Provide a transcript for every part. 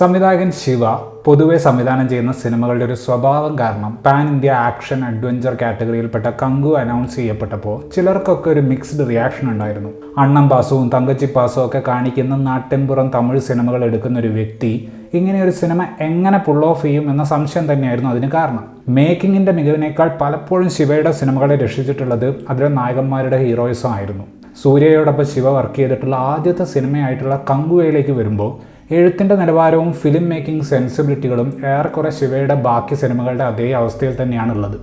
സംവിധായകൻ ശിവ പൊതുവെ സംവിധാനം ചെയ്യുന്ന സിനിമകളുടെ ഒരു സ്വഭാവം കാരണം പാൻ ഇന്ത്യ ആക്ഷൻ അഡ്വഞ്ചർ കാറ്റഗറിയിൽപ്പെട്ട കങ്കു അനൗൺസ് ചെയ്യപ്പെട്ടപ്പോൾ ചിലർക്കൊക്കെ ഒരു മിക്സ്ഡ് റിയാക്ഷൻ ഉണ്ടായിരുന്നു. അണ്ണം പാസവും തങ്കച്ചി പാസവും ഒക്കെ കാണിക്കുന്ന നാട്ടിൻപുറം തമിഴ് സിനിമകൾ എടുക്കുന്ന ഒരു വ്യക്തി ഇങ്ങനെ ഒരു സിനിമ എങ്ങനെ പുൾ ഓഫ് ചെയ്യും എന്ന സംശയം തന്നെയായിരുന്നു അതിന് കാരണം. മേക്കിങ്ങിൻ്റെ മികവിനേക്കാൾ പലപ്പോഴും ശിവയുടെ സിനിമകളെ രക്ഷിച്ചിട്ടുള്ളത് അതിലെ നായകന്മാരുടെ ഹീറോയിസം ആയിരുന്നു. സൂര്യയോടൊപ്പം ശിവ വർക്ക് ചെയ്തിട്ടുള്ള ആദ്യത്തെ സിനിമയായിട്ടുള്ള കങ്കുവയിലേക്ക് വരുമ്പോൾ എഴുത്തിൻ്റെ നിലവാരവും ഫിലിം മേക്കിംഗ് സെൻസിബിലിറ്റികളും ഏറെക്കുറെ ശിവയുടെ ബാക്കി സിനിമകളുടെ അതേ അവസ്ഥയിൽ തന്നെയാണുള്ളത്.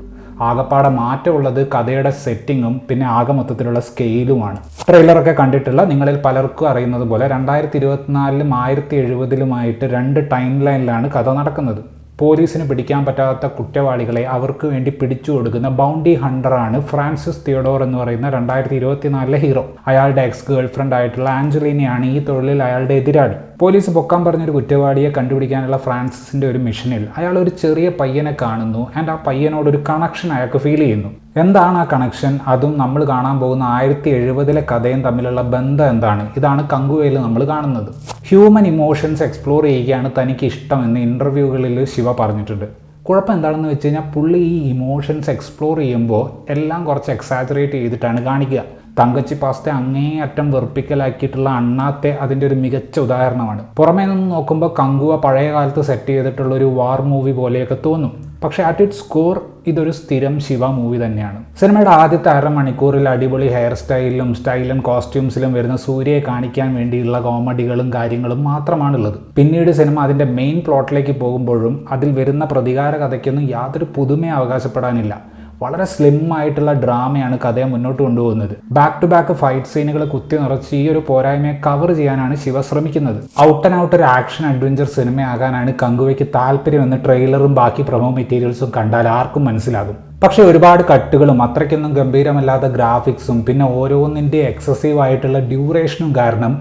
ആകപ്പാടെ മാറ്റമുള്ളത് കഥയുടെ സെറ്റിങ്ങും പിന്നെ ആകെ മൊത്തത്തിലുള്ള സ്കെയിലുമാണ്. ട്രെയിലറൊക്കെ കണ്ടിട്ടുള്ള നിങ്ങളിൽ പലർക്കും അറിയുന്നത് പോലെ 2024-ലും 1070-ലുമായിട്ട് 2 ടൈം ലൈനിലാണ് കഥ നടക്കുന്നത്. പോലീസിന് പിടിക്കാൻ പറ്റാത്ത കുറ്റവാളികളെ അവർക്ക് വേണ്ടി പിടിച്ചു കൊടുക്കുന്ന ബൗണ്ടി ഹണ്ടറാണ് ഫ്രാൻസിസ് തിയോഡോർ എന്ന് പറയുന്ന 2024-ലെ ഹീറോ. അയാളുടെ എക്സ് ഗേൾഫ്രണ്ട് ആയിട്ടുള്ള ആഞ്ചലീനയാണ് ഈ തൊഴിലിൽ അയാളുടെ എതിരാളി. പോലീസ് പൊക്കാൻ പറഞ്ഞൊരു കുറ്റവാളിയെ കണ്ടുപിടിക്കാനുള്ള ഫ്രാൻസിസിൻ്റെ ഒരു മിഷനിൽ അയാൾ ഒരു ചെറിയ പയ്യനെ കാണുന്നു ആൻഡ് ആ പയ്യനോടൊരു കണക്ഷൻ അയാൾക്ക് ഫീൽ ചെയ്യുന്നു. എന്താണ് ആ കണക്ഷൻ? അതും നമ്മൾ കാണാൻ പോകുന്ന 1070-ലെ കഥയും തമ്മിലുള്ള ബന്ധം എന്താണ്? ഇതാണ് കങ്കുവയിൽ നമ്മൾ കാണുന്നത്. ഹ്യൂമൻ ഇമോഷൻസ് എക്സ്പ്ലോർ ചെയ്യുകയാണ് തനിക്ക് ഇഷ്ടമെന്ന് ഇൻ്റർവ്യൂകളിൽ ശിവ പറഞ്ഞിട്ടുണ്ട്. കുഴപ്പം എന്താണെന്ന് വെച്ച് കഴിഞ്ഞാൽ പുള്ളി ഈ ഇമോഷൻസ് എക്സ്പ്ലോർ ചെയ്യുമ്പോൾ എല്ലാം കുറച്ച് എക്സാജറേറ്റ് ചെയ്തിട്ടാണ് കാണിക്കുക. തങ്കച്ചി പാസ്തെ അങ്ങേയറ്റം വെറുപ്പിക്കലാക്കിയിട്ടുള്ള അണ്ണാത്തെ അതിൻ്റെ ഒരു മികച്ച ഉദാഹരണമാണ്. പുറമേ നിന്ന് നോക്കുമ്പോൾ കങ്കുവ പഴയ കാലത്ത് സെറ്റ് ചെയ്തിട്ടുള്ള ഒരു വാർ മൂവി പോലെയൊക്കെ തോന്നും. പക്ഷേ അറ്റ് ഇറ്റ്സ് കോർ ഇതൊരു സ്ഥിരം ശിവ മൂവി തന്നെയാണ്. സിനിമയുടെ ആദ്യത്തെ അരമണിക്കൂറിൽ അടിപൊളി ഹെയർ സ്റ്റൈലും കോസ്റ്റ്യൂംസിലും വരുന്ന സൂര്യയെ കാണിക്കാൻ വേണ്ടിയുള്ള കോമഡികളും കാര്യങ്ങളും മാത്രമാണുള്ളത്. പിന്നീട് സിനിമ അതിൻ്റെ മെയിൻ പ്ലോട്ടിലേക്ക് പോകുമ്പോഴും അതിൽ വരുന്ന പ്രതികാര കഥയ്ക്കൊന്നും യാതൊരു പുതുമയും അവകാശപ്പെടാനില്ല. വളരെ സ്ലിം ആയിട്ടുള്ള ഡ്രാമയാണ് കഥയെ മുന്നോട്ട് കൊണ്ടുപോകുന്നത്. ബാക്ക് ടു ബാക്ക് ഫൈറ്റ് സീനുകൾ കുത്തി നിറച്ച് ഈ ഒരു പോരായ്മയെ കവർ ചെയ്യാനാണ് ശിവ ശ്രമിക്കുന്നത്. ഔട്ട് ആൻഡ് ഔട്ട് ഒരു ആക്ഷൻ അഡ്വഞ്ചർ സിനിമയാകാനാണ് കങ്കുവയ്ക്ക് താല്പര്യമെന്ന് ട്രെയിലറും ബാക്കി പ്രൊമോ മെറ്റീരിയൽസും കണ്ടാൽ ആർക്കും മനസ്സിലാകും. പക്ഷേ ഒരുപാട് കട്ടുകളും അത്രയ്ക്കൊന്നും ഗംഭീരമല്ലാത്ത ഗ്രാഫിക്സും പിന്നെ ഓരോന്നിൻ്റെ എക്സസീവ് ആയിട്ടുള്ള ഡ്യൂറേഷനും കാരണം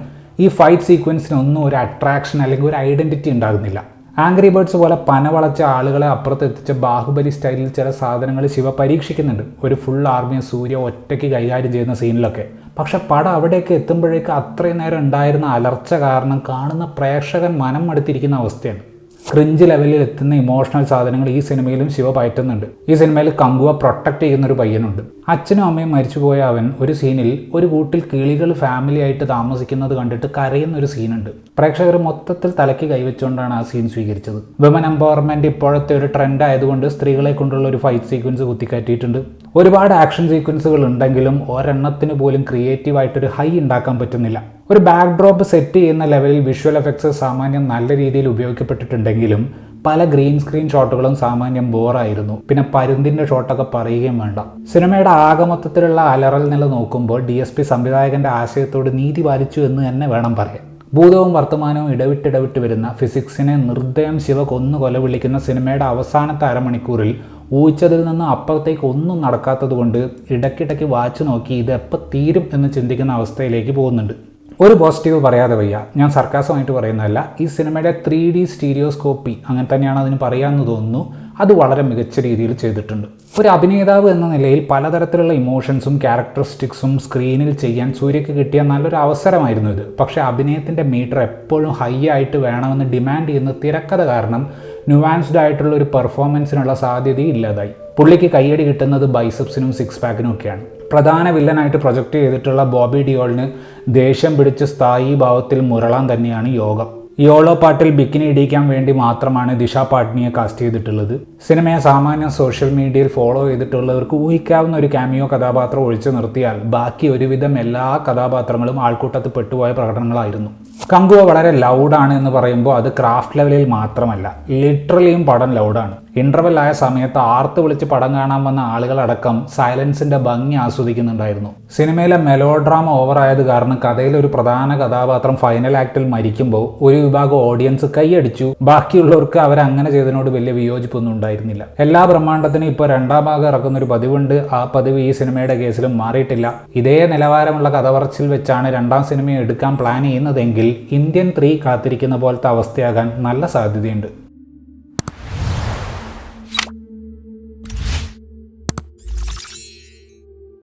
ഈ ഫൈറ്റ് സീക്വൻസിനൊന്നും ഒരു അട്രാക്ഷൻ അല്ലെങ്കിൽ ഒരു ഐഡൻറ്റിറ്റി ഉണ്ടാകുന്നില്ല. ആംഗ്രി ബേർഡ്സ് പോലെ പന വളച്ച ആളുകളെ അപ്പുറത്ത് എത്തിച്ച ബാഹുബലി സ്റ്റൈലിൽ ചില സാധനങ്ങൾ ശിവ പരീക്ഷിക്കുന്നുണ്ട്. ഒരു ഫുൾ ആർമിയെ സൂര്യ ഒറ്റയ്ക്ക് കൈകാര്യം ചെയ്യുന്ന സീനിലൊക്കെ. പക്ഷെ പടം അവിടേക്ക് എത്തുമ്പോഴേക്ക് അത്രയും നേരം ഉണ്ടായിരുന്ന അലർച്ച കാരണം കാണുന്ന പ്രേക്ഷകൻ മനം മടുത്തിരിക്കുന്ന അവസ്ഥയാണ്. ക്രിഞ്ച് ലെവലിൽ എത്തുന്ന ഇമോഷണൽ സാധനങ്ങൾ ഈ സിനിമയിലും ശിവ പയറ്റുന്നുണ്ട്. ഈ സിനിമയിൽ കങ്കുവ പ്രൊട്ടക്ട് ചെയ്യുന്നൊരു പയ്യനുണ്ട്. അച്ഛനും അമ്മയും മരിച്ചുപോയ അവൻ ഒരു സീനിൽ ഒരു കൂട്ടിൽ കിളികൾ ഫാമിലി ആയിട്ട് താമസിക്കുന്നത് കണ്ടിട്ട് കരയുന്നൊരു സീനുണ്ട്. പ്രേക്ഷകർ മൊത്തത്തിൽ തലയ്ക്ക് കൈവച്ചുകൊണ്ടാണ് ആ സീൻ സ്വീകരിച്ചത്. വിമൻ എംപവർമെൻറ്റ് ഇപ്പോഴത്തെ ഒരു ട്രെൻഡ് ആയതുകൊണ്ട് സ്ത്രീകളെ കൊണ്ടുള്ള ഒരു ഫൈറ്റ് സീക്വൻസ് കുത്തിക്കയറ്റിയിട്ടുണ്ട്. ഒരുപാട് ആക്ഷൻ സീക്വൻസുകൾ ഉണ്ടെങ്കിലും ഒരെണ്ണത്തിന് പോലും ക്രിയേറ്റീവായിട്ടൊരു ഹൈ ഉണ്ടാക്കാൻ പറ്റുന്നില്ല. ഒരു ബാക്ക് ഡ്രോപ്പ് സെറ്റ് ചെയ്യുന്ന ലെവലിൽ വിഷ്വൽ എഫക്ട്സ് സാമാന്യം നല്ല രീതിയിൽ ഉപയോഗിക്കപ്പെട്ടിട്ടുണ്ടെങ്കിലും പല ഗ്രീൻ സ്ക്രീൻ ഷോട്ടുകളും സാമാന്യം ബോറായിരുന്നു. പിന്നെ പരുന്തിൻ്റെ ഷോട്ടൊക്കെ പറയുകയും വേണ്ട. സിനിമയുടെ ആകമൊത്തത്തിലുള്ള അലറൽ നില നോക്കുമ്പോൾ DSP സംവിധായകൻ്റെ ആശയത്തോട് നീതി പാലിച്ചു എന്ന് തന്നെ വേണം പറയാൻ. ഭൂതവും വർത്തമാനവും ഇടവിട്ട് വരുന്ന ഫിസിക്സിനെ നിർദ്ദയം ശിവ കൊന്നു കൊല വിളിക്കുന്ന സിനിമയുടെ അവസാനത്തെ അരമണിക്കൂറിൽ ഊഹിച്ചതിൽ നിന്ന് അപ്പുറത്തേക്ക് ഒന്നും നടക്കാത്തത് കൊണ്ട് ഇടയ്ക്കിടയ്ക്ക് വാച്ച് നോക്കി ഇത് എപ്പോൾ തീരും എന്ന് ചിന്തിക്കുന്ന അവസ്ഥയിലേക്ക് പോകുന്നുണ്ട്. ഒരു പോസിറ്റീവ് പറയാതെ വയ്യ, ഞാൻ സർക്കാസമായിട്ട് പറയുന്നതല്ല. ഈ സിനിമയുടെ 3D സ്റ്റീരിയോസ്കോപ്പി അങ്ങനെ തന്നെയാണ് അതിന് പറയാമെന്ന് തോന്നുന്നു. അത് വളരെ മികച്ച രീതിയിൽ ചെയ്തിട്ടുണ്ട്. ഒരു അഭിനേതാവ് എന്ന നിലയിൽ പലതരത്തിലുള്ള ഇമോഷൻസും ക്യാരക്ടറിസ്റ്റിക്സും സ്ക്രീനിൽ ചെയ്യാൻ സൂര്യക്ക് കിട്ടിയ നല്ലൊരു അവസരമായിരുന്നു ഇത്. പക്ഷേ അഭിനയത്തിൻ്റെ മീറ്റർ എപ്പോഴും ഹൈ ആയിട്ട് വേണമെന്ന് ഡിമാൻഡ് ചെയ്യുന്ന തിരക്കഥ കാരണം ന്യൂവാൻസ്ഡ് ആയിട്ടുള്ള ഒരു പെർഫോമൻസിനുള്ള സാധ്യതയും ഇല്ലാതായി. പുള്ളിക്ക് കയ്യടി കിട്ടുന്നത് ബൈസെപ്സിനും സിക്സ് പാക്കിനും ഒക്കെയാണ്. പ്രധാന വില്ലനായിട്ട് പ്രൊജക്റ്റ് ചെയ്തിട്ടുള്ള ബോബി ഡിയോളിന് ദേഷ്യം പിടിച്ച് സ്ഥായി ഭാവത്തിൽ മുരളാൻ തന്നെയാണ് യോഗം. യോളോ പാട്ടിൽ ബിക്കിനി ഇടിക്കാൻ വേണ്ടി മാത്രമാണ് ദിശ പാട്നിയെ കാസ്റ്റ് ചെയ്തിട്ടുള്ളത്. സിനിമയെ സാമാന്യം സോഷ്യൽ മീഡിയയിൽ ഫോളോ ചെയ്തിട്ടുള്ളവർക്ക് ഊഹിക്കാവുന്ന ഒരു ക്യാമിയോ കഥാപാത്രം ഒഴിച്ചു നിർത്തിയാൽ ബാക്കി ഒരുവിധം എല്ലാ കഥാപാത്രങ്ങളും ആൾക്കൂട്ടത്തിൽ പെട്ടുപോയ പ്രകടനങ്ങളായിരുന്നു. കങ്കുവ വളരെ ലൗഡാണ് എന്ന് പറയുമ്പോൾ അത് ക്രാഫ്റ്റ് ലെവലിൽ മാത്രമല്ല, ലിറ്ററലിയും പടം ലൗഡാണ്. ഇൻ്റർവെൽ ആയ സമയത്ത് ആർത്ത് വിളിച്ച് പടം കാണാൻ വന്ന ആളുകളടക്കം സൈലൻസിൻ്റെ ഭംഗി ആസ്വദിക്കുന്നുണ്ടായിരുന്നു. സിനിമയിലെ മെലോഡ്രാമ ഓവറായത് കാരണം കഥയിൽ ഒരു പ്രധാന കഥാപാത്രം ഫൈനൽ ആക്ടിൽ മരിക്കുമ്പോൾ ഒരു വിഭാഗം ഓഡിയൻസ് കൈയടിച്ചു. ബാക്കിയുള്ളവർക്ക് അവരങ്ങനെ ചെയ്തതിനോട് വലിയ വിയോജിപ്പൊന്നും ഉണ്ടായിരുന്നില്ല. എല്ലാ ബ്രഹ്മാണ്ടത്തിനും ഇപ്പോൾ 2ാം ഭാഗം ഇറക്കുന്നൊരു പതിവുണ്ട്. ആ പതിവ് ഈ സിനിമയുടെ കേസിലും മാറിയിട്ടില്ല. ഇതേ നിലവാരമുള്ള കഥ പറച്ചിൽ വെച്ചാണ് 2ാം സിനിമ എടുക്കാൻ പ്ലാൻ ചെയ്യുന്നതെങ്കിൽ ഇന്ത്യൻ 3 കാത്തിരിക്കുന്ന പോലത്തെ അവസ്ഥയാകാൻ നല്ല സാധ്യതയുണ്ട്.